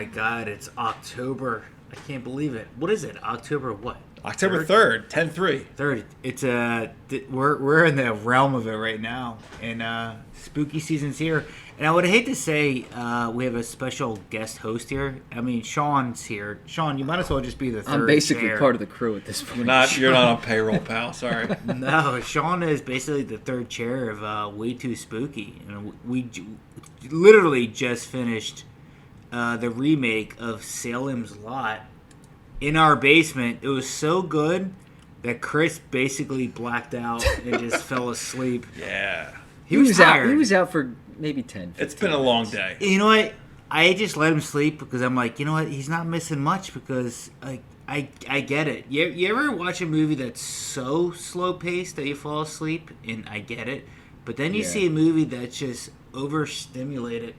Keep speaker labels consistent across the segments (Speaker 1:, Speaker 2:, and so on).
Speaker 1: my God, it's October. I can't believe it. What is it? October what?
Speaker 2: October 3rd, 10/3.
Speaker 1: 3rd. It's we're in the realm of it right now, and spooky season's here. And I would hate to say we have a special guest host here. I mean, Sean's here. Sean, you might as well just be the third.
Speaker 3: I'm basically
Speaker 1: chair.
Speaker 3: part of the crew at this point.
Speaker 2: You're not on payroll, pal. Sorry.
Speaker 1: No, Sean is basically the third chair of Way Too Spooky, and we literally just finished the remake of Salem's Lot in our basement. It was so good that Chris basically blacked out and just fell asleep.
Speaker 2: Yeah.
Speaker 1: He was tired.
Speaker 3: He was out for maybe 10, 15
Speaker 2: It's been a long day.
Speaker 1: You know what? I just let him sleep because I'm like, you know what? He's not missing much because I get it. You ever watch a movie that's so slow paced that you fall asleep? And I get it. But then you see a movie that's just overstimulated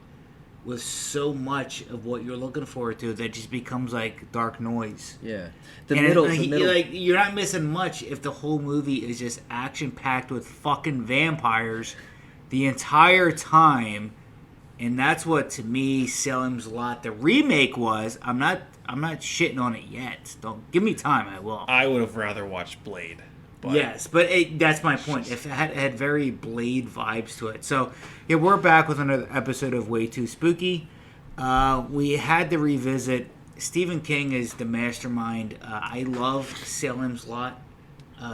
Speaker 1: with so much of what you're looking forward to that just becomes like dark noise.
Speaker 3: Yeah.
Speaker 1: The middle. Like, you're not missing much if the whole movie is just action packed with fucking vampires the entire time. And that's what, to me, Salem's Lot, the remake was. I'm not shitting on it yet. Don't give me time. I will.
Speaker 2: I would have rather watched Blade. But
Speaker 1: yes, but that's my point. If it had very Blade vibes to it. So, yeah, we're back with another episode of Way Too Spooky. We had to revisit. Stephen King is the mastermind. I love Salem's Lot,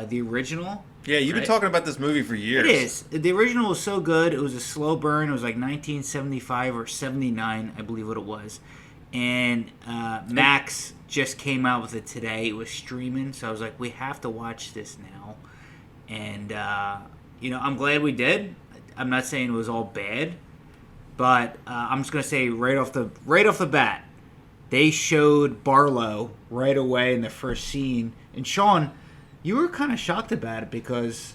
Speaker 1: the original.
Speaker 2: Yeah, you've been talking about this movie for years.
Speaker 1: It is. The original was so good. It was a slow burn. It was like 1975 or 79, I believe what it was. And Max just came out with it today. It was streaming, so I was like, we have to watch this now. And, I'm glad we did. I'm not saying it was all bad, but I'm just going to say right off the bat, they showed Barlow right away in the first scene. And Sean, you were kind of shocked about it because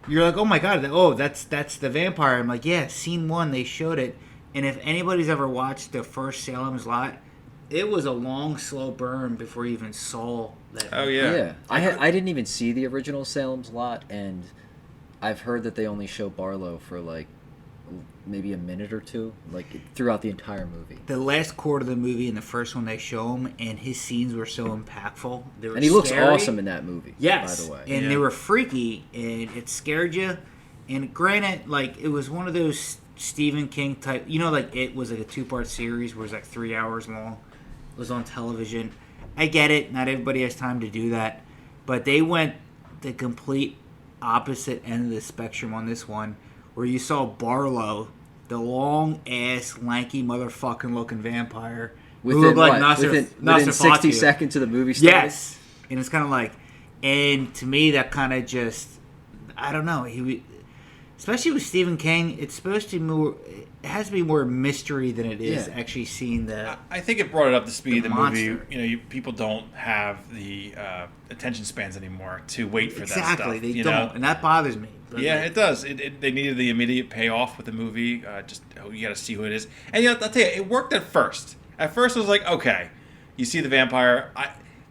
Speaker 1: you're like, oh my God, that's the vampire. I'm like, yeah, scene 1, they showed it. And if anybody's ever watched the first Salem's Lot, it was a long, slow burn before you even saw that.
Speaker 2: Oh, yeah.
Speaker 3: Yeah. I didn't even see the original Salem's Lot, and I've heard that they only show Barlow for, like, maybe a minute or two, like, throughout the entire movie.
Speaker 1: The last quarter of the movie and the first one they show him, and his scenes were so impactful. They were
Speaker 3: and he looks
Speaker 1: scary.
Speaker 3: awesome in that movie,
Speaker 1: yes,
Speaker 3: by the way.
Speaker 1: And they were freaky, and it scared you. And granted, like, it was one of those Stephen King type, like it was like a 2-part series where it was like 3 hours long. It was on television. I get it. Not everybody has time to do that. But they went the complete opposite end of the spectrum on this one, where you saw Barlow, the long-ass, lanky, motherfucking looking vampire.
Speaker 3: Within,
Speaker 1: who looked like
Speaker 3: within 60 seconds of the movie started?
Speaker 1: Yes. And it's kind of like, and to me, that kind of just, I don't know. Especially with Stephen King, it's supposed to be more. It has to be more mystery than it is actually seeing the.
Speaker 2: I think it brought it up to speed. The
Speaker 1: monster.
Speaker 2: movie, people don't have the attention spans anymore to wait for that stuff.
Speaker 1: Exactly, they don't, and that bothers me.
Speaker 2: Yeah, it does. They needed the immediate payoff with the movie. You got to see who it is, and I'll tell you, it worked at first. At first, it was like, okay, you see the vampire.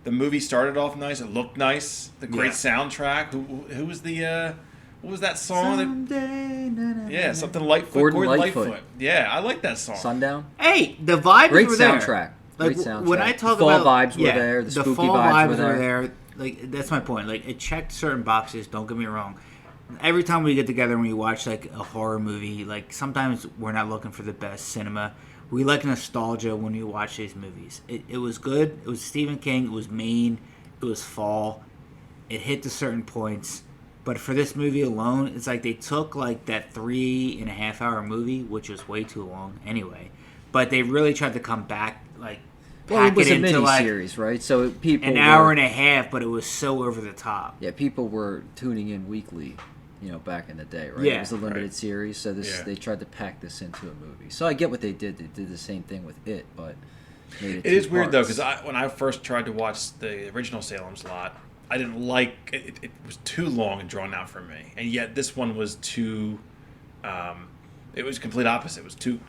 Speaker 2: The movie started off nice. It looked nice. The great soundtrack. Who was the? What was that song? Something Lightfoot.
Speaker 3: Gordon Lightfoot.
Speaker 2: Yeah, I like that song.
Speaker 3: Sundown.
Speaker 1: Hey, the vibes
Speaker 3: Great
Speaker 1: were there.
Speaker 3: soundtrack.
Speaker 1: Like,
Speaker 3: Great soundtrack.
Speaker 1: when I talk
Speaker 3: the fall
Speaker 1: about
Speaker 3: vibes were there. The spooky
Speaker 1: fall
Speaker 3: vibes
Speaker 1: were
Speaker 3: were
Speaker 1: there. Like, that's my point. Like, it checked certain boxes. Don't get me wrong. Every time we get together and we watch like a horror movie, like sometimes we're not looking for the best cinema. We like nostalgia when we watch these movies. It was good. It was Stephen King. It was Maine. It was fall. It hit to certain points. But for this movie alone, it's like they took like that 3.5 hour movie, which was way too long anyway. But they really tried to come back, like
Speaker 3: Well, it was a
Speaker 1: into like
Speaker 3: mini-series, right? So people
Speaker 1: an hour and a half, but it was so over the top.
Speaker 3: Yeah, people were tuning in weekly, back in the day, right?
Speaker 1: Yeah,
Speaker 3: it was a limited series, so they tried to pack this into a movie. So I get what they did. They did the same thing with it, but made it.
Speaker 2: It is weird though, because when I first tried to watch the original Salem's Lot, I didn't like it. It was too long and drawn out for me, and yet this one was too. It was complete opposite. It was too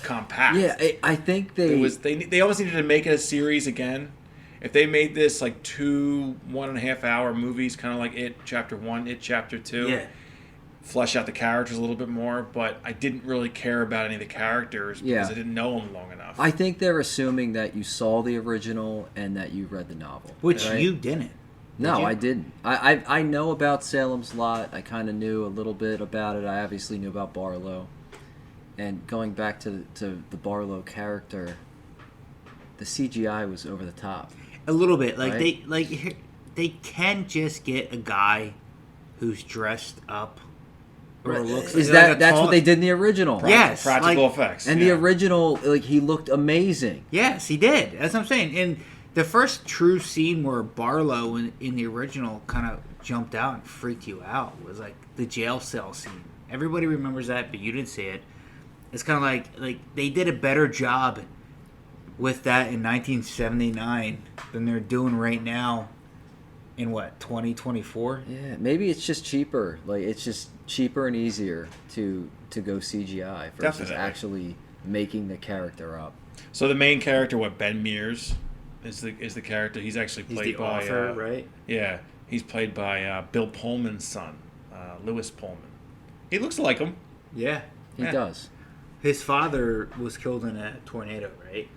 Speaker 2: compact.
Speaker 3: Yeah, I think they
Speaker 2: almost needed to make it a series again. If they made this like 2 1.5 hour movies, kind of like It Chapter 1, It Chapter 2, flesh out the characters a little bit more, but I didn't really care about any of the characters because I didn't know them long enough.
Speaker 3: I think they're assuming that you saw the original and that you read the novel.
Speaker 1: Which
Speaker 3: right?
Speaker 1: you didn't.
Speaker 3: No,
Speaker 1: you?
Speaker 3: I didn't. I know about Salem's Lot. I kind of knew a little bit about it. I obviously knew about Barlow. And going back to the Barlow character, the CGI was over the top.
Speaker 1: A little bit. Like,
Speaker 3: right?
Speaker 1: they can just get a guy who's dressed up. Or looks
Speaker 3: Is
Speaker 1: like
Speaker 3: that's what they did in the original?
Speaker 1: Yes.
Speaker 2: Practical effects.
Speaker 3: And the original, like, he looked amazing.
Speaker 1: Yes, he did. That's what I'm saying. And the first true scene where Barlow in the original kind of jumped out and freaked you out was like the jail cell scene. Everybody remembers that, but you didn't see it. It's kind of like they did a better job with that in 1979 than they're doing right now in 2024?
Speaker 3: Yeah, maybe it's just cheaper. Like, it's just cheaper and easier to go CGI versus
Speaker 2: Definitely.
Speaker 3: actually making the character up.
Speaker 2: So the main character, Ben Mears, is the character. He's actually played
Speaker 1: He's the
Speaker 2: by
Speaker 1: author, right?
Speaker 2: Yeah, he's played by Bill Pullman's son, Lewis Pullman. He looks like him.
Speaker 1: Yeah.
Speaker 3: He does.
Speaker 1: His father was killed in a tornado, right?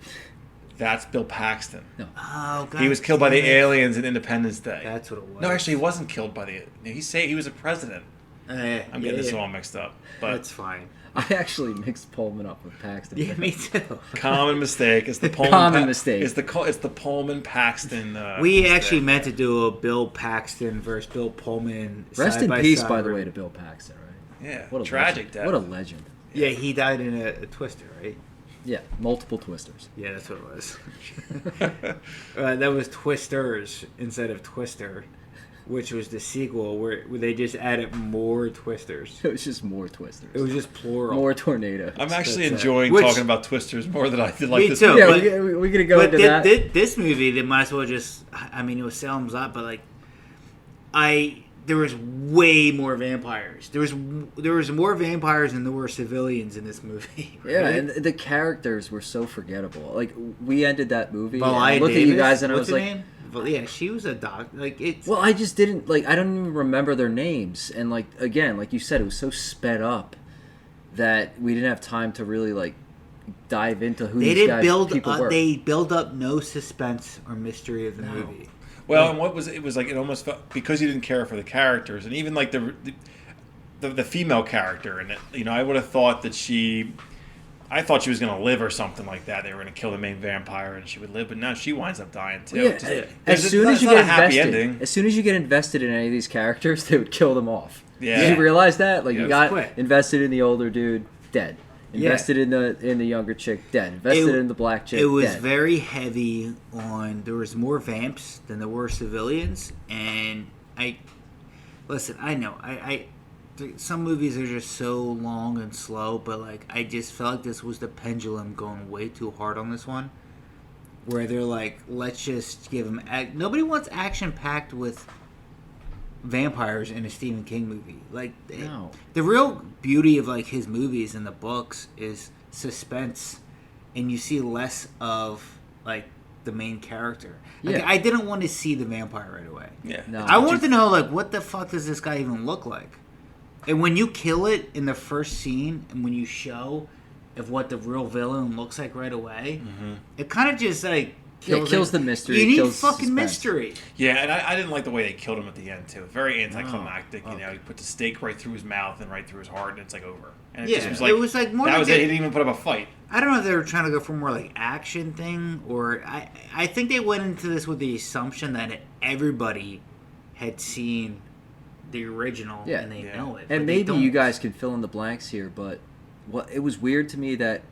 Speaker 2: That's Bill Paxton.
Speaker 3: No.
Speaker 1: Oh, God.
Speaker 2: He was killed by the
Speaker 1: damn it.
Speaker 2: aliens in Independence Day.
Speaker 1: That's what it was.
Speaker 2: No, actually, he wasn't killed by the. He was a president.
Speaker 1: Yeah,
Speaker 2: I'm getting this all mixed up, but
Speaker 1: That's fine.
Speaker 3: I actually mixed Pullman up with Paxton.
Speaker 1: Yeah, me too.
Speaker 2: common mistake. It's the Pullman.
Speaker 3: Common mistake.
Speaker 2: It's the Pullman Paxton.
Speaker 1: We
Speaker 2: mistake.
Speaker 1: actually meant to do a Bill Paxton versus Bill Pullman.
Speaker 3: Rest
Speaker 1: side
Speaker 3: in
Speaker 1: by
Speaker 3: peace,
Speaker 1: side
Speaker 3: by the
Speaker 1: rate.
Speaker 3: way, to Bill Paxton, right?
Speaker 2: Yeah.
Speaker 3: What a
Speaker 2: Tragic
Speaker 3: legend.
Speaker 2: death.
Speaker 3: What a legend.
Speaker 1: Yeah, he died in a twister, right?
Speaker 3: Yeah, multiple twisters.
Speaker 1: Yeah, that's what it was. That was Twisters instead of Twister, which was the sequel where they just added more Twisters.
Speaker 3: It was just more twisters.
Speaker 1: It was just plural.
Speaker 3: More tornadoes.
Speaker 2: I'm actually
Speaker 1: That's,
Speaker 2: enjoying
Speaker 1: which-
Speaker 2: talking about Twisters more than I did like
Speaker 1: Me
Speaker 2: this.
Speaker 1: too.
Speaker 2: movie.
Speaker 3: Yeah,
Speaker 1: but-
Speaker 3: we're going to go
Speaker 1: But
Speaker 3: into that.
Speaker 1: this movie, they might as well just. I mean, it was Salem's Lot, but like, there was way more vampires. There was more vampires than there were civilians in this movie. Right?
Speaker 3: Yeah, and the characters were so forgettable. Like, we ended that movie, and
Speaker 1: Valia
Speaker 3: I looked
Speaker 1: Davis,
Speaker 3: at you guys, and I
Speaker 1: what's
Speaker 3: was
Speaker 1: her
Speaker 3: like,
Speaker 1: name? Well, yeah, she was a doc. Like, it's.
Speaker 3: well, I just didn't, like, I don't even remember their names. And, like, again, like you said, it was so sped up that we didn't have time to really, like, dive into who
Speaker 1: They
Speaker 3: these
Speaker 1: didn't build.
Speaker 3: people were.
Speaker 1: They build up no suspense or mystery of the movie.
Speaker 2: Well, and what was it was like? It almost felt because you didn't care for the characters, and even like the female character in it. You know, I would have thought that I thought she was going to live or something like that. They were going to kill the main vampire and she would live, but now she winds up dying too.
Speaker 3: Yeah, as soon as you get invested, as soon as you get invested in any of these characters, they would kill them off.
Speaker 2: Yeah.
Speaker 3: Did you realize that? Like,
Speaker 2: Yeah,
Speaker 3: you
Speaker 2: it
Speaker 3: got
Speaker 1: was quick.
Speaker 3: invested in the older dude, dead. Invested in the younger chick, dead. Invested in the black chick,
Speaker 1: It was
Speaker 3: dead.
Speaker 1: very heavy on. There was more vamps than there were civilians, and I know some movies are just so long and slow, but like I just felt like this was the pendulum going way too hard on this one, where they're like, let's just give them. Nobody wants action packed with vampires in a Stephen King movie. Like,
Speaker 3: No.
Speaker 1: the real beauty of like his movies and the books is suspense, and you see less of like the main character. Like,
Speaker 3: Yeah.
Speaker 1: I didn't want to see the vampire right away.
Speaker 2: Yeah.
Speaker 3: No.
Speaker 1: I wanted to know like what the fuck does this guy even look like? And when you kill it in the first scene, and when you show of what the real villain looks like right away, it kind of just like
Speaker 3: kills the mystery.
Speaker 1: You need
Speaker 3: kills
Speaker 1: fucking
Speaker 3: suspense.
Speaker 1: mystery.
Speaker 2: Yeah, and I didn't like the way they killed him at the end too. Very anticlimactic. You know, he put the stake right through his mouth and right through his heart, and it's like over. And it
Speaker 1: Yeah,
Speaker 2: just was
Speaker 1: it was like more
Speaker 2: that
Speaker 1: like
Speaker 2: was it. He didn't even put up a fight.
Speaker 1: I don't know if they were trying to go for more like action thing, or I think they went into this with the assumption that everybody had seen the original
Speaker 3: Yeah.
Speaker 1: and they
Speaker 2: Yeah.
Speaker 1: know it.
Speaker 3: And
Speaker 1: but they
Speaker 3: maybe
Speaker 1: don't.
Speaker 3: you guys can fill in the blanks here, but it was weird to me that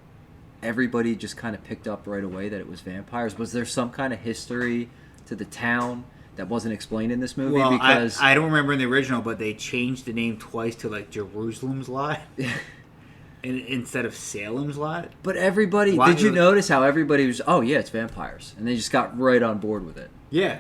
Speaker 3: everybody just kind of picked up right away that it was vampires. Was there some kind of history to the town that wasn't explained in this movie?
Speaker 1: Well,
Speaker 3: Because
Speaker 1: I don't remember in the original, but they changed the name twice to like Jerusalem's Lot instead of Salem's Lot.
Speaker 3: but everybody,
Speaker 1: Why-
Speaker 3: did you notice how everybody was, oh yeah, it's vampires, and they just got right on board with it?
Speaker 1: Yeah,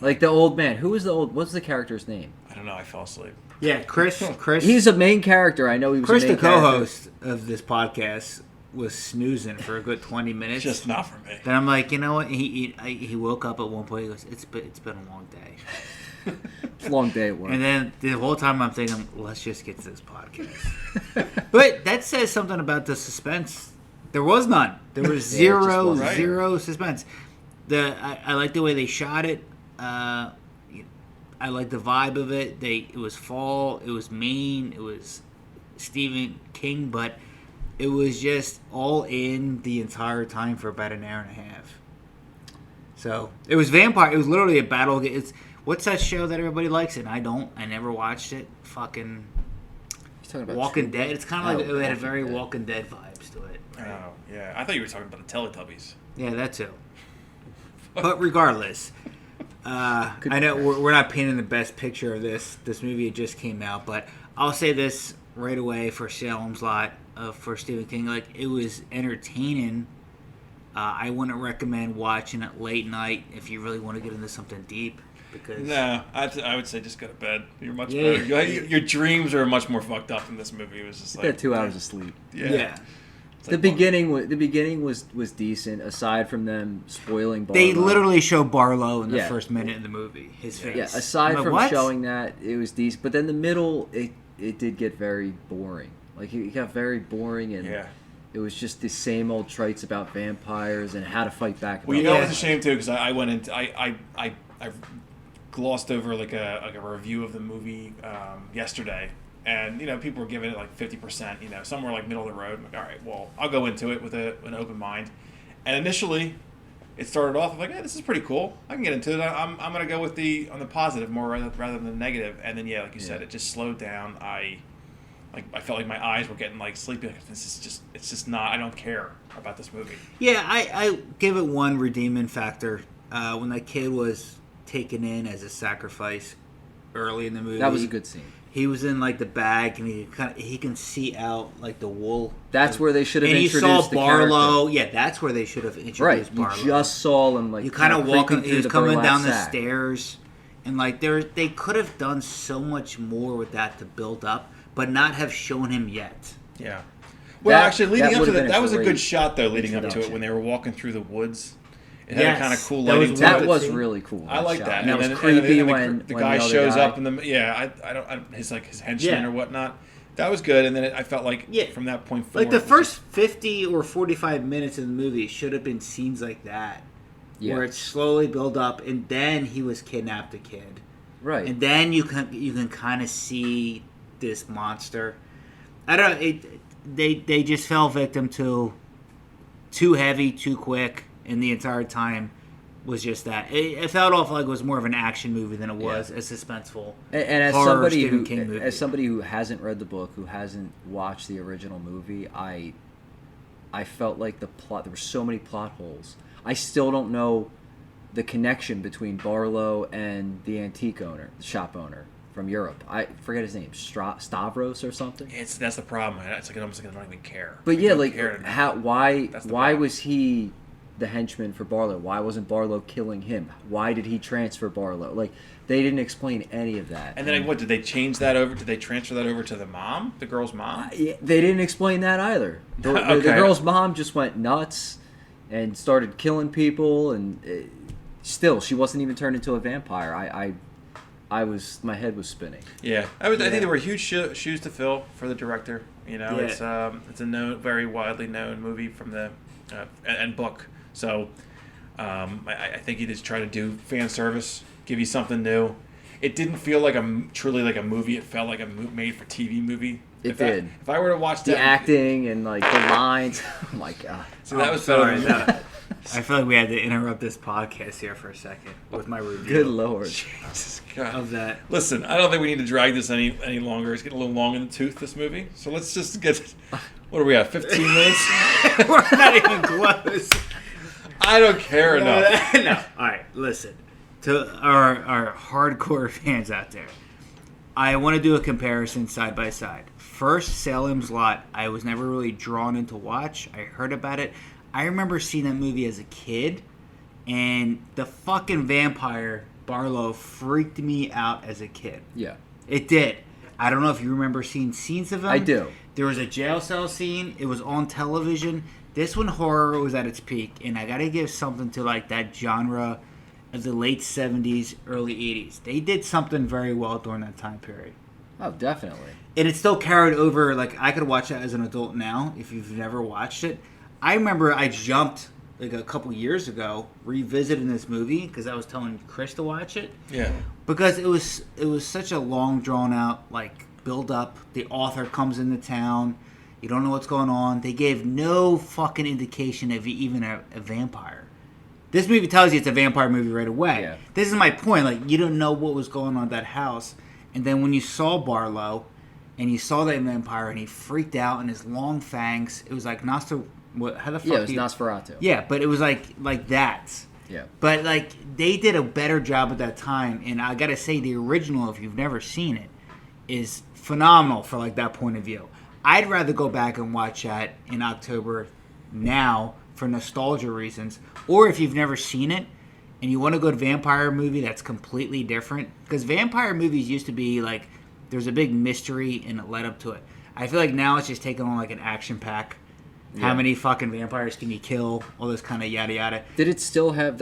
Speaker 3: Like the old man, what's the character's name?
Speaker 2: I don't know. I fell asleep.
Speaker 1: yeah. Chris,
Speaker 3: He's a main character. I know he was
Speaker 1: Chris,
Speaker 3: a main
Speaker 1: the
Speaker 3: character.
Speaker 1: co-host of this podcast, was snoozing for a good 20 minutes.
Speaker 2: Just not for me.
Speaker 1: Then I'm like, you know what? He woke up at one point. He goes, "It's been a long day."
Speaker 3: It's a long day at work.
Speaker 1: And then the whole time I'm thinking, let's just get to this podcast. But that says something about the suspense. There was none. There was zero suspense. I like the way they shot it. I like the vibe of it. It was fall. It was Maine. It was Stephen King, but it was just all in the entire time for about an hour and a half. So it was vampire. It was literally a battle. What's that show that everybody likes? And I don't. I never watched it. Fucking
Speaker 3: talking about
Speaker 1: Walking Dead. It's kind of like it had a very
Speaker 3: Dead.
Speaker 1: Walking Dead vibes to it. Right?
Speaker 2: Oh, yeah. I thought you were talking about the Teletubbies.
Speaker 1: Yeah, that too. But regardless, I know we're not painting the best picture of this movie. It just came out, but I'll say this right away for Salem's Lot for Stephen King. Like, it was entertaining. I wouldn't recommend watching it late night if you really want to get into something deep. Because
Speaker 2: No, I would say just go to bed. You're much better. Your dreams are much more fucked up in this movie. It was just
Speaker 3: You
Speaker 2: like
Speaker 3: got 2 hours of sleep.
Speaker 1: Yeah.
Speaker 2: It's
Speaker 3: The
Speaker 2: like,
Speaker 3: beginning was decent. Aside from them spoiling Barlow.
Speaker 1: They literally show Barlow in the
Speaker 3: Yeah.
Speaker 1: first minute of the movie. His face.
Speaker 3: Yeah, aside
Speaker 1: I'm like,
Speaker 3: from
Speaker 1: what?
Speaker 3: showing that, it was decent. But then the middle, it did get very boring. Like, it got very boring, and
Speaker 2: Yeah.
Speaker 3: it was just the same old traits about vampires and how to fight back.
Speaker 2: Well, you
Speaker 3: about
Speaker 2: know,
Speaker 1: Yeah.
Speaker 2: it's a shame too because I went into I glossed over like a review of the movie yesterday, and people were giving it like 50%. Somewhere like middle of the road. I'm like, all right, well, I'll go into it with an open mind. And initially, it started off like, hey, this is pretty cool. I can get into it. I'm gonna go with on the positive more rather than the negative. And then like you said, it just slowed down. I felt like my eyes were getting like sleepy. Like, it's just not. I don't care about this movie.
Speaker 1: Yeah, I give it one redeeming factor. When that kid was taken in as a sacrifice early in the movie.
Speaker 3: That was a good scene.
Speaker 1: He was in like the bag, and he can see out like the wool.
Speaker 3: That's where they should have
Speaker 1: and
Speaker 3: introduced
Speaker 1: you saw
Speaker 3: the
Speaker 1: Barlow.
Speaker 3: character.
Speaker 1: Yeah, that's where they should have introduced
Speaker 3: Right,
Speaker 1: Barlow.
Speaker 3: you just saw him like
Speaker 1: You kind of walking.
Speaker 3: creeping
Speaker 1: He was
Speaker 3: through
Speaker 1: coming
Speaker 3: burlap
Speaker 1: down the
Speaker 3: sack.
Speaker 1: stairs, and like they could have done so much more with that to build up, but not have shown him yet.
Speaker 2: Yeah. Well,
Speaker 3: That-
Speaker 2: actually, leading
Speaker 3: that
Speaker 2: up to
Speaker 3: would've
Speaker 2: that,
Speaker 3: been a
Speaker 2: that was a
Speaker 3: great
Speaker 2: good shot though. Leading up to it
Speaker 3: introduction.
Speaker 2: when they were walking through the woods, it had
Speaker 1: Yes,
Speaker 2: a kind of cool
Speaker 1: that
Speaker 2: lighting.
Speaker 1: was
Speaker 2: to
Speaker 3: That
Speaker 2: it.
Speaker 3: was really cool.
Speaker 2: I like
Speaker 3: shot.
Speaker 2: that.
Speaker 3: And that was
Speaker 2: then-
Speaker 3: creepy
Speaker 2: then
Speaker 3: when
Speaker 2: the
Speaker 3: when
Speaker 2: guy
Speaker 3: other
Speaker 2: shows
Speaker 3: guy-
Speaker 2: up and his henchman
Speaker 1: Yeah.
Speaker 2: or whatnot. That was good, and then I felt like from that point forward,
Speaker 1: Like the
Speaker 2: it was
Speaker 1: first 50 or 45 minutes of the movie should have been scenes like that,
Speaker 3: Yeah.
Speaker 1: where it slowly built up, and then he was kidnapped a kid,
Speaker 3: Right.
Speaker 1: and then you can kind of see this monster. I don't know. They just fell victim to too heavy, too quick, and the entire time was just that. It felt off like it was more of an action movie than it was a suspenseful.
Speaker 3: And as
Speaker 1: horror
Speaker 3: somebody
Speaker 1: Stephen
Speaker 3: who,
Speaker 1: King movie.
Speaker 3: as somebody who hasn't read the book, who hasn't watched the original movie, I felt like the plot. There were so many plot holes. I still don't know the connection between Barlow and the antique owner, the shop owner from Europe. I forget his name, Stavros or something.
Speaker 2: that's the problem. It's like almost like I don't even care.
Speaker 3: But
Speaker 2: I
Speaker 3: yeah,
Speaker 2: don't
Speaker 3: like
Speaker 2: care enough.
Speaker 3: how?
Speaker 2: That's the
Speaker 3: Why
Speaker 2: problem.
Speaker 3: was he the henchman for Barlow? Why wasn't Barlow killing him? Why did he transfer Barlow? Like, they didn't explain any of that.
Speaker 2: And then what did they change that over? Did they transfer that over to the mom, the girl's mom?
Speaker 3: Yeah, they didn't explain that either. The
Speaker 2: Okay.
Speaker 3: girl's mom just went nuts and started killing people, and still, she wasn't even turned into a vampire. My head was spinning.
Speaker 2: Yeah, I think there were huge shoes to fill for the director. It's a very widely known movie from the and book. So I think he just tried to do fan service, give you something new. It didn't feel like truly like a movie. It felt like a made for TV movie.
Speaker 3: It did.
Speaker 2: If I were to watch
Speaker 3: The
Speaker 2: that,
Speaker 3: acting and like the lines. Oh my god.
Speaker 2: so that was
Speaker 1: sorry.
Speaker 2: better.
Speaker 1: I feel like we had to interrupt this podcast here for a second with my review.
Speaker 3: Good lord.
Speaker 2: Jesus God.
Speaker 1: Of that.
Speaker 2: Listen, I don't think we need to drag this any longer. It's getting a little long in the tooth, this movie. So let's just get. What are we at? 15 minutes?
Speaker 1: We're not even close.
Speaker 2: I don't care enough.
Speaker 1: No. All right, listen. To our hardcore fans out there, I want to do a comparison side by side. First, Salem's Lot, I was never really drawn in to watch. I heard about it. I remember seeing that movie as a kid, and the fucking vampire, Barlow, freaked me out as a kid.
Speaker 3: Yeah.
Speaker 1: It did. I don't know if you remember seeing scenes of him.
Speaker 3: I do.
Speaker 1: There was a jail cell scene. It was on television. This one, horror was at its peak, and I gotta give something to like that genre of the late 70s, early 80s. They did something very well during that time period.
Speaker 3: Oh, definitely.
Speaker 1: And it still carried over. Like, I could watch that as an adult now if you've never watched it. I remember I jumped, like, a couple years ago, revisiting this movie because I was telling Chris to watch it.
Speaker 2: Yeah.
Speaker 1: Because it was such a long, drawn-out, like, build-up. The author comes into town. You don't know what's going on. They gave no fucking indication of even a vampire. This movie tells you it's a vampire movie right away.
Speaker 3: Yeah.
Speaker 1: This is my point. Like, you don't know what was going on at that house. And then when you saw Barlow and you saw that vampire and he freaked out and his long fangs, it was like how the fuck?
Speaker 3: Yeah, it was Nosferatu.
Speaker 1: Yeah, but it was like that.
Speaker 3: Yeah.
Speaker 1: But like they did a better job at that time, and I gotta say the original, if you've never seen it, is phenomenal for like that point of view. I'd rather go back and watch that in October now for nostalgia reasons, or if you've never seen it and you want to go to vampire movie that's completely different, because vampire movies used to be like there's a big mystery and it led up to it. I feel like now it's just taking on like an action pack. Yeah. How many fucking vampires can you kill? All this kind of yada yada.
Speaker 3: Did it still have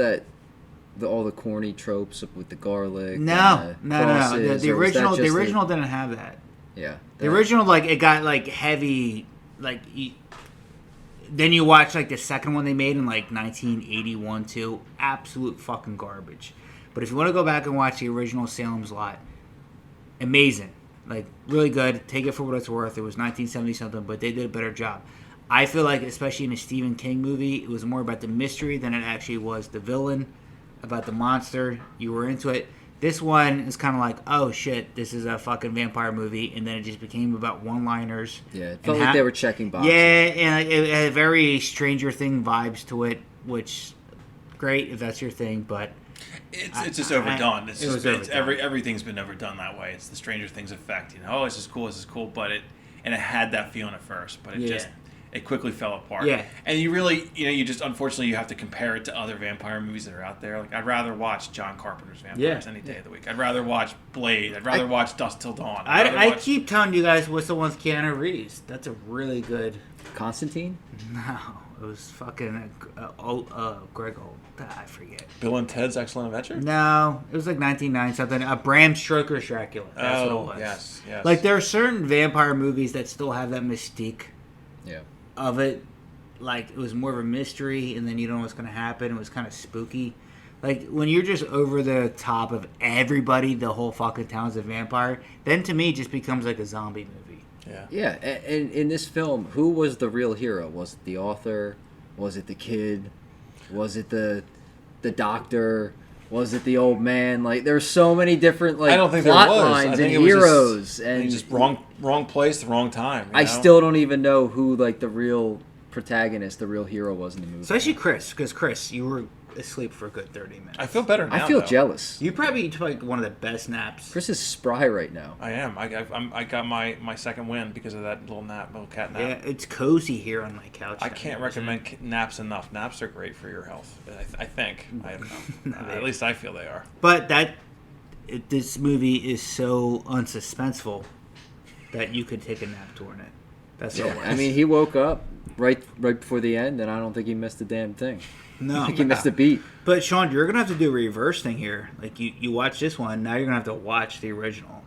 Speaker 3: all the corny tropes with the garlic?
Speaker 1: No.
Speaker 3: Crosses,
Speaker 1: The original
Speaker 3: didn't
Speaker 1: didn't have that.
Speaker 3: Yeah.
Speaker 1: The original, like, it got like heavy, like. Then you watch like the second one they made in like 1981 too. Absolute fucking garbage. But if you want to go back and watch the original Salem's Lot, amazing. Like, really good. Take it for what it's worth. It was 1970 something, but they did a better job. I feel like, especially in a Stephen King movie, it was more about the mystery than it actually was the villain, about the monster. You were into it. This one is kind of like, oh shit, this is a fucking vampire movie, and then it just became about one-liners.
Speaker 3: Yeah, it felt like they were checking boxes.
Speaker 1: Yeah, and it had very Stranger Thing vibes to it, which, great if that's your thing, but...
Speaker 2: It's just overdone.
Speaker 1: Overdone.
Speaker 2: Everything's been overdone that way. It's the Stranger Things effect. You know, oh, this is cool, but it had that feeling at first, but it quickly fell apart.
Speaker 1: Yeah.
Speaker 2: And you really, you just, unfortunately, you have to compare it to other vampire movies that are out there. Like, I'd rather watch John Carpenter's Vampires any day of the week. I'd rather watch Blade. I'd rather watch Dusk Till Dawn.
Speaker 1: I keep telling you guys what's the one with Keanu Reeves. That's a really good...
Speaker 3: Constantine?
Speaker 1: No. It was fucking Greg Old. I forget.
Speaker 2: Bill and Ted's Excellent Adventure?
Speaker 1: No. It was like 1990 something. Bram Stoker's Dracula. That's what it was.
Speaker 2: Yes.
Speaker 1: Like, there are certain vampire movies that still have that mystique.
Speaker 3: Yeah.
Speaker 1: Of it, like, it was more of a mystery, and then you don't know what's going to happen. It was kind of spooky. Like, when you're just over the top of everybody, the whole fucking town's a vampire, then to me it just becomes like a zombie movie.
Speaker 2: Yeah.
Speaker 3: Yeah, and in this film, who was the real hero? Was it the author? Was it the kid? Was it the doctor? Was it the old man? Like, there's so many different plot lines and heroes, and
Speaker 2: just wrong place, the wrong time.
Speaker 3: I still don't even know who like the real protagonist, the real hero was in the movie.
Speaker 1: Especially Chris, because Chris, you were asleep for a good 30 minutes.
Speaker 2: I feel better now.
Speaker 3: I feel jealous.
Speaker 1: You probably took like one of the best naps.
Speaker 3: Chris is spry right now.
Speaker 2: I am. I got my second win because of that little cat nap.
Speaker 1: Yeah, it's cozy here on my couch.
Speaker 2: I can't recommend naps enough. Naps are great for your health. I think. I don't know. At least I feel they are.
Speaker 1: But this movie is so unsuspenseful that you could take a nap during it. That's all.
Speaker 3: I mean, he woke up right before the end, and I don't think he missed a damn thing.
Speaker 1: No,
Speaker 3: I think he missed a beat.
Speaker 1: But Sean, you're gonna have to do a reverse thing here. Like you watch this one, now you're gonna have to watch the original.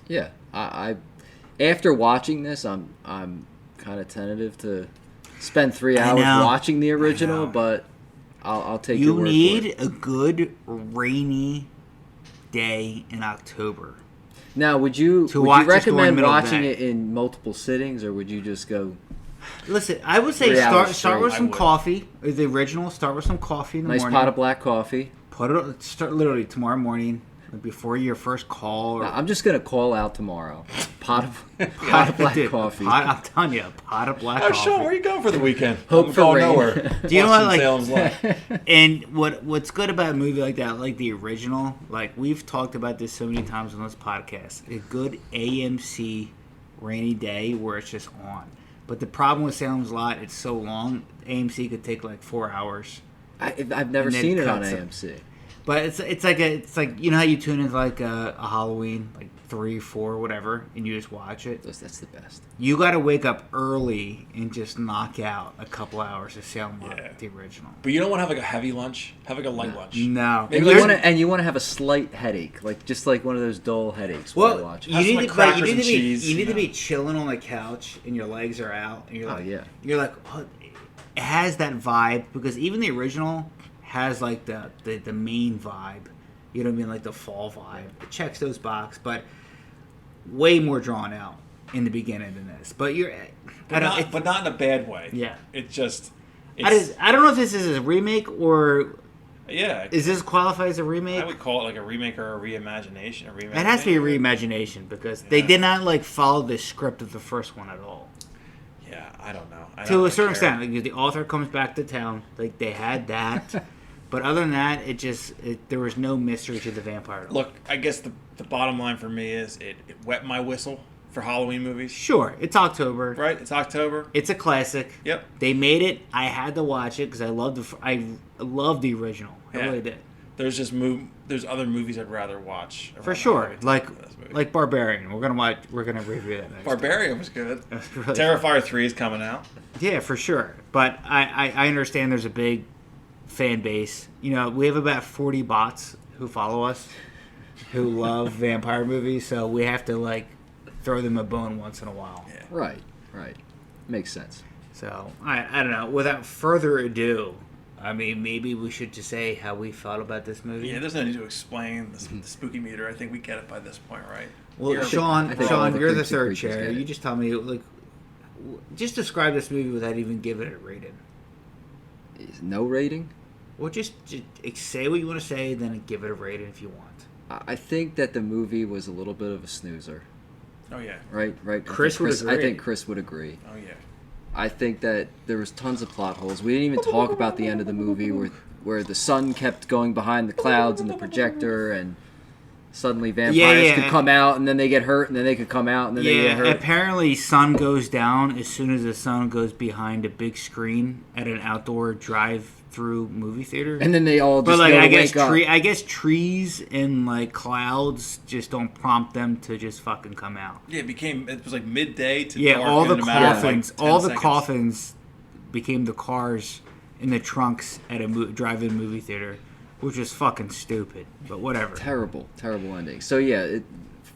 Speaker 3: Yeah, I after watching this, I'm kind of tentative to spend 3 hours watching the original, but I'll take your word for it.
Speaker 1: You need a good rainy day in October.
Speaker 3: Now, would you recommend watching it in multiple sittings, or would you just go?
Speaker 1: Listen, I would say start with some coffee. The original, start with some coffee in the morning.
Speaker 3: Nice pot of black coffee.
Speaker 1: Start literally tomorrow morning before your first call.
Speaker 3: No, I'm just gonna call out tomorrow. Pot of black coffee.
Speaker 1: I'm telling you, pot of black coffee.
Speaker 2: Sean, where are you going for the weekend?
Speaker 3: Hope for rain.
Speaker 2: Nowhere.
Speaker 1: Do you know what? Like, and what's good about a movie like that, like the original, like we've talked about this so many times on this podcast. A good AMC rainy day where it's just on. But the problem with Salem's Lot, it's so long. AMC could take like 4 hours.
Speaker 3: I've never seen it on AMC.
Speaker 1: But it's like you know how you tune into like a Halloween, like 3, 4, whatever, and you just watch it.
Speaker 3: That's the best.
Speaker 1: You got to wake up early and just knock out a couple hours of Salem, the original.
Speaker 2: But you don't want to have like a heavy lunch. Have like a light lunch.
Speaker 1: No,
Speaker 3: And you want to have a slight headache, like just like one of those dull headaches while you watch.
Speaker 1: You need to be chilling on the couch and your legs are out. And you're like, you're like, oh, it has that vibe because even the original has like the main vibe. You know what I mean, like the fall vibe. It checks those boxes, but way more drawn out in the beginning than this. But
Speaker 2: but not in a bad way.
Speaker 1: Yeah,
Speaker 2: I
Speaker 1: don't know if this is a remake or.
Speaker 2: Yeah.
Speaker 1: Is this qualify as a remake?
Speaker 2: I would call it like a remake or a reimagination.
Speaker 1: It has to be a reimagination because they did not like follow the script of the first one at all.
Speaker 2: Yeah, I don't know.
Speaker 1: To a certain extent, like, the author comes back to town. Like they had that, but other than that, there was no mystery to the vampire.
Speaker 2: Look, I guess the bottom line for me is it wet my whistle for Halloween movies.
Speaker 1: Sure, it's October.
Speaker 2: Right, it's October.
Speaker 1: It's a classic.
Speaker 2: Yep.
Speaker 1: They made it. I had to watch it because I loved the original. I really did.
Speaker 2: There's other movies I'd rather watch.
Speaker 1: For sure, like Barbarian. We're gonna review that next.
Speaker 2: Barbarian was good.
Speaker 1: Really
Speaker 2: Terrifier 3 is coming out.
Speaker 1: Yeah, for sure. But I understand there's a big fan base. You know, we have about 40 bots who follow us, who love vampire movies. So we have to like throw them a bone once in a while.
Speaker 2: Yeah.
Speaker 3: Right. Makes sense.
Speaker 1: So I don't know. Without further ado, I mean, maybe we should just say how we felt about this movie.
Speaker 2: Yeah, there's no need to explain the spooky meter. I think we get it by this point, right?
Speaker 1: Well, Sean, you're the third chair. You just tell me, like, just describe this movie without even giving it a rating.
Speaker 3: No rating?
Speaker 1: Well, just say what you want to say, then give it a rating if you want.
Speaker 3: I think that the movie was a little bit of a snoozer.
Speaker 2: Oh yeah.
Speaker 3: Right.
Speaker 1: Chris would agree.
Speaker 3: I think Chris would agree.
Speaker 2: Oh yeah.
Speaker 3: I think that there was tons of plot holes. We didn't even talk about the end of the movie where the sun kept going behind the clouds and the projector, and suddenly vampires could come out, and then they get hurt, and then they could come out, and then they get hurt.
Speaker 1: Apparently sun goes down as soon as the sun goes behind a big screen at an outdoor drive-through movie theater.
Speaker 3: And then they all just
Speaker 1: I guess trees and like clouds just don't prompt them to just fucking come out.
Speaker 2: Yeah, it was like midday to dark.
Speaker 1: All the
Speaker 2: coffins,
Speaker 1: coffins became the cars in the trunks at a drive-in movie theater, which is fucking stupid, but whatever.
Speaker 3: Terrible ending. So yeah,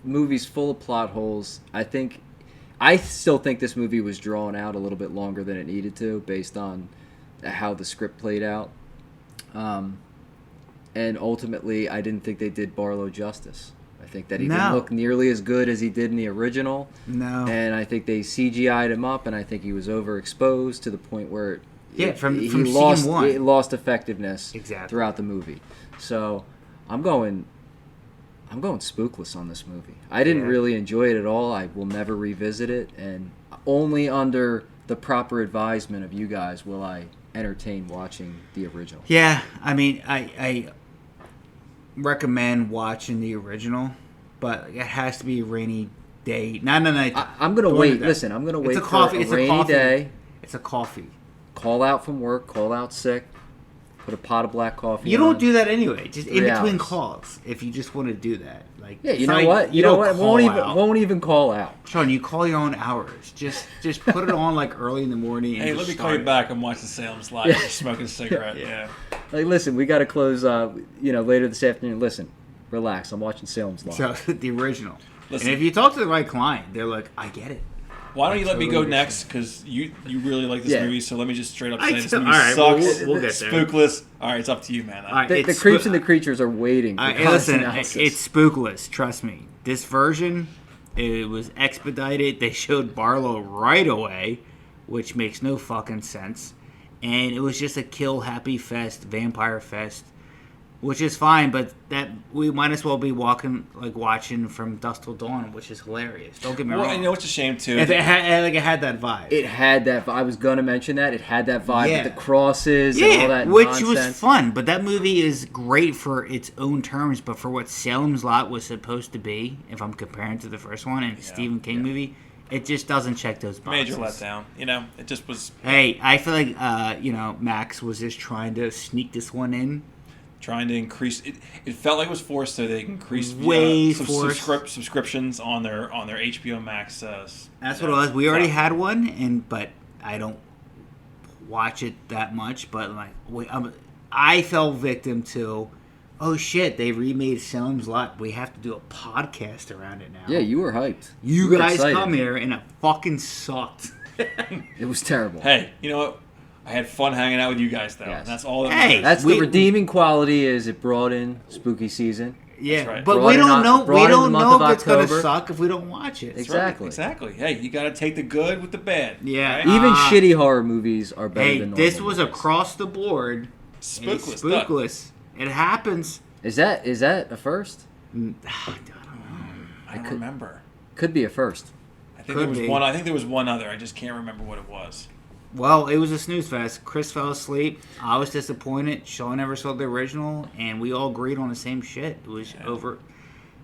Speaker 3: movie's full of plot holes. I still think this movie was drawn out a little bit longer than it needed to, based on how the script played out. And ultimately, I didn't think they did Barlow justice. I think that he didn't look nearly as good as he did in the original.
Speaker 1: No.
Speaker 3: And I think they CGI'd him up, and I think he was overexposed to the point where
Speaker 1: from
Speaker 3: he
Speaker 1: scene one.
Speaker 3: He lost effectiveness
Speaker 1: exactly
Speaker 3: throughout the movie. So I'm going spookless on this movie. I didn't really enjoy it at all. I will never revisit it, and only under the proper advisement of you guys will I entertain watching the original.
Speaker 1: Yeah, I mean, I recommend watching the original, but it has to be a rainy day. Not a night.
Speaker 3: I'm going to wait. Listen, I'm going to wait for a rainy day.
Speaker 1: It's a coffee.
Speaker 3: Call out from work, call out sick, put a pot of black coffee
Speaker 1: You
Speaker 3: on.
Speaker 1: don't do that anyway, just in between
Speaker 3: hours.
Speaker 1: Calls, if you just want to do that. Like,
Speaker 3: you know what? You know what? Won't even call out.
Speaker 1: Sean, you call your own hours. Just put it on like early in the morning. And
Speaker 2: hey, let me call you back. I'm watching Salem's Live. Just smoking a cigarette. Yeah.
Speaker 3: Like, listen, we got to close. Later this afternoon. Listen, relax. I'm watching Salem's Live.
Speaker 1: So the original. Listen, and if you talk to the right client, they're like, I get it.
Speaker 2: Why don't you let me go next? Because you really like this movie, so let me just straight up say this movie sucks.
Speaker 1: We'll get there.
Speaker 2: Spookless. All right, it's up to you, man.
Speaker 3: All right, the creeps and the creatures are waiting for
Speaker 1: listen,
Speaker 3: analysis.
Speaker 1: It's spookless. Trust me. This version, it was expedited. They showed Barlow right away, which makes no fucking sense. And it was just a kill happy fest, vampire fest, which is fine, but that we might as well be watching from dusk till dawn, which is hilarious. Don't get me wrong.
Speaker 2: You know what's a shame too?
Speaker 1: It had that vibe.
Speaker 3: It had that. I was gonna mention that it had that vibe with the crosses and all that
Speaker 1: which
Speaker 3: nonsense.
Speaker 1: was fun. But that movie is great for its own terms. But for what Salem's Lot was supposed to be, if I'm comparing to the first one and Stephen King movie, it just doesn't check those boxes.
Speaker 2: Major letdown. It just was.
Speaker 1: Hey, I feel like Max was just trying to sneak this one in.
Speaker 2: trying to increase it. It felt like it was forced so they can increase subscriptions on their HBO Max.
Speaker 1: That's what it was. We already had one, but I don't watch it that much. But like, I fell victim to. Oh shit! They remade Salem's Lot. We have to do a podcast around it now.
Speaker 3: Yeah, you were hyped.
Speaker 1: You
Speaker 3: were
Speaker 1: guys
Speaker 3: excited.
Speaker 1: come here and it fucking sucked.
Speaker 3: It was terrible.
Speaker 2: Hey, you know what? I had fun hanging out with you guys though.
Speaker 3: Yes.
Speaker 2: That's all that
Speaker 1: Hey,
Speaker 2: matters.
Speaker 3: That's the redeeming quality. Is it brought in spooky season?
Speaker 1: Yeah,
Speaker 2: That's right.
Speaker 1: but
Speaker 3: Brought
Speaker 1: we
Speaker 3: in
Speaker 1: don't
Speaker 3: on-
Speaker 1: know.
Speaker 3: brought
Speaker 1: We
Speaker 3: in the
Speaker 1: don't
Speaker 3: month
Speaker 1: know
Speaker 3: of
Speaker 1: if it's gonna
Speaker 3: October.
Speaker 1: suck if we don't watch it.
Speaker 2: That's
Speaker 3: Exactly.
Speaker 2: right, exactly. Hey, you got to take the good with the bad.
Speaker 1: Yeah.
Speaker 2: right?
Speaker 3: Even shitty horror movies are better
Speaker 1: Hey,
Speaker 3: than normal
Speaker 1: this was
Speaker 3: movies.
Speaker 1: across the board.
Speaker 2: Spookless.
Speaker 1: It's spookless. It happens.
Speaker 3: Is that a first?
Speaker 1: I don't know.
Speaker 2: I don't remember.
Speaker 3: Could be a first.
Speaker 2: I think
Speaker 1: Could
Speaker 2: there was
Speaker 1: be.
Speaker 2: one. I think there was one other. I just can't remember what it was.
Speaker 1: Well, it was a snooze fest. Chris fell asleep. I was disappointed. Sean never saw the original, and we all agreed on the same shit. It was over.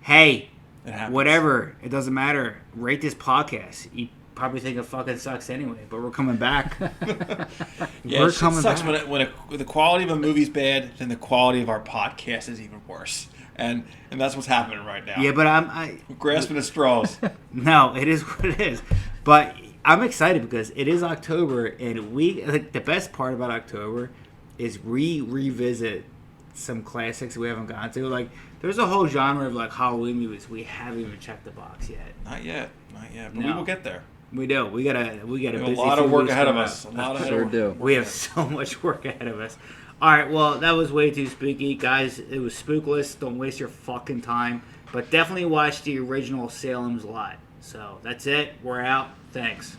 Speaker 1: Hey,
Speaker 2: It happens.
Speaker 1: whatever. It doesn't matter. Rate this podcast. You probably think it fucking sucks anyway, but we're coming back.
Speaker 2: Yeah,
Speaker 1: We're
Speaker 2: it
Speaker 1: coming
Speaker 2: sucks
Speaker 1: back.
Speaker 2: when the quality of a movie's bad, then the quality of our podcast is even worse, and that's what's happening right now.
Speaker 1: Yeah, but I
Speaker 2: We're grasping at straws.
Speaker 1: no, it is what it is. But I'm excited because it is October, and the best part about October is revisit some classics we haven't gone to. Like, there's a whole genre of like Halloween movies we haven't even checked the box yet.
Speaker 2: Not yet. But
Speaker 1: No.
Speaker 2: we will get there.
Speaker 1: We do. We got a
Speaker 2: We have a
Speaker 1: busy
Speaker 2: lot of
Speaker 1: few
Speaker 2: work
Speaker 1: weeks
Speaker 2: ahead of
Speaker 1: coming
Speaker 2: us. A
Speaker 1: up.
Speaker 2: lot ahead
Speaker 3: Sure
Speaker 2: of
Speaker 3: do.
Speaker 1: We have so much work ahead of us. All right, well, that was way too spooky. Guys, it was spookless. Don't waste your fucking time. But definitely watch the original Salem's Lot. So that's it. We're out. Thanks.